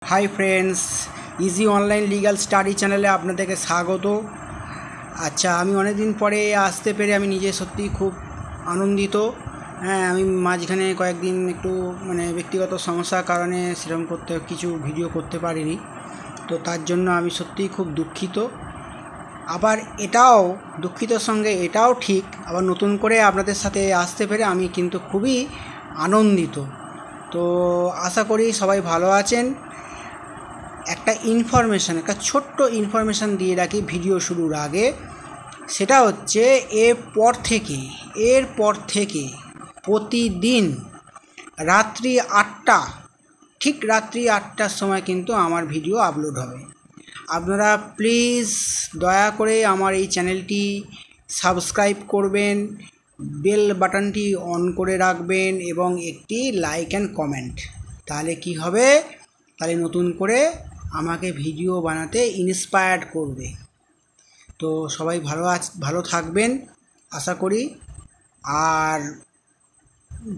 Hi friends, easy online legal study চ্যানেলে আপনাদেরকে স্বাগত। আচ্ছা, আমি অনেক দিন পরে আসতে পেরে আমি নিজে সত্যিই খুব আনন্দিত। আমি মাঝখানে কয়েকদিন একটু ব্যক্তিগত সমস্যার কারণে সেরকম কিছু ভিডিও করতে পারিনি, তো তার জন্য আমি সত্যিই খুব দুঃখিত। আবার এটাও দুঃখিতর সঙ্গে এটাও ঠিক, আবার নতুন করে আপনাদের সাথে আসতে পেরে আমি কিন্তু খুবই আনন্দিত। তো আশা করি সবাই ভালো আছেন। একটা একটা ছোট্ট ইনফরমেশান দিয়ে রাখি ভিডিও শুরুর আগে। সেটা হচ্ছে এরপর থেকে প্রতিদিন রাত্রি 8টা, ঠিক রাত্রি 8টার সময় কিন্তু আমার ভিডিও আপলোড হবে। আপনারা প্লিজ দয়া করে আমার এই চ্যানেলটি সাবস্ক্রাইব করবেন, বেল বাটনটি অন করে রাখবেন এবং একটি লাইক অ্যান্ড কমেন্ট। তাহলে কি হবে, তাহলে নতুন করে আমাকে ভিডিও বানাতে ইন্সপায়ার্ড করবে। তো সবাই ভালো থাকবেন আশা করি। আর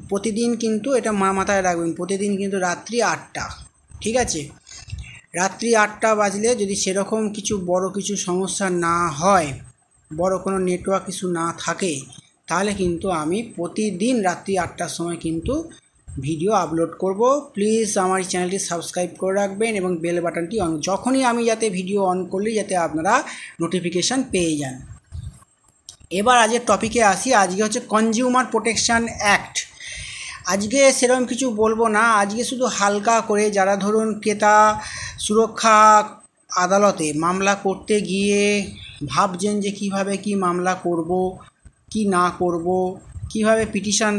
প্রতিদিন কিন্তু এটা মাথায় রাখবেন, প্রতিদিন কিন্তু রাত্রি 8টা, ঠিক আছে? রাত্রি 8টা বাজলে যদি সেরকম বড় কিছু সমস্যা না হয়, বড় কোনো নেটওয়ার্ক কিছু না থাকে, তাহলে কিন্তু আমি প্রতিদিন রাত্রি 8টার সময় কিন্তু ভিডিও আপলোড করব। প্লিজ আমার চ্যানেলটি সাবস্ক্রাইব করে রাখবেন এবং বেল বাটনটি অন, যখনই আমি যাতে ভিডিও অন করলে যাতে আপনারা নোটিফিকেশান পেয়ে যান। এবার আজকের টপিকে আসি। আজকে হচ্ছে কনজিউমার প্রোটেকশন অ্যাক্ট। আজকে সেরকম কিছু বলবো না, আজকে শুধু হালকা করে যারা ধরুন ক্রেতা সুরক্ষা আদালতে মামলা করতে গিয়ে ভাবছেন যে কিভাবে কি মামলা করব কি না করব, কিভাবে পিটিশন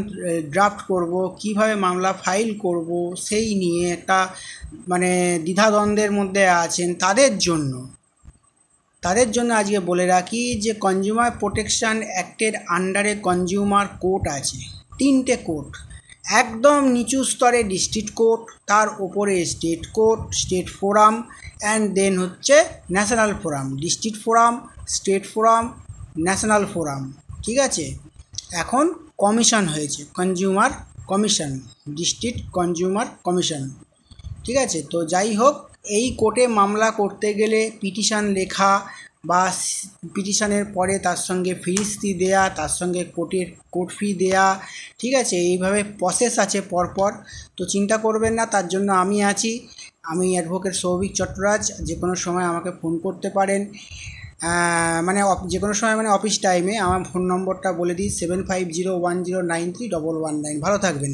ড্রাফট করব, কিভাবে মামলা ফাইল করব, সেই নিয়ে একটা দ্বিধাদ্বন্দ্বের মধ্যে আছেন, তাদের জন্য আজকে বলে রাখি যে কনজিউমার প্রোটেকশন অ্যাক্টের আন্ডারে কনজিউমার কোর্ট আছে, 3টে কোর্ট। একদম নিচু স্তরে ডিস্ট্রিক্ট কোর্ট, তার ওপরে state court, state forum, and then হচ্ছে national forum. District forum, state forum, national forum, ঠিক আছে? এখন কমিশন হয়েছে, consumer commission, district consumer commission, ঠিক আছে? তো যাই হোক, এই কোর্টে মামলা করতে গেলে পিটিশন লেখা বা পিটিশনের পরে তার সঙ্গে ফিরিস্তি দেয়া, তার সঙ্গে কোর্ট ফি দেয়া, ঠিক আছে? এইভাবে প্রসেস আছে পরপর। তো চিন্তা করবেন না, তার জন্য আমি আছি। আমি অ্যাডভোকেট সৌভিক চট্টরাজ। যে কোনো সময় আমাকে ফোন করতে পারেন, যে কোনো সময় অফিস টাইমে। আমার ফোন নম্বরটা বলে দিই, 7501093119। ভালো থাকবেন।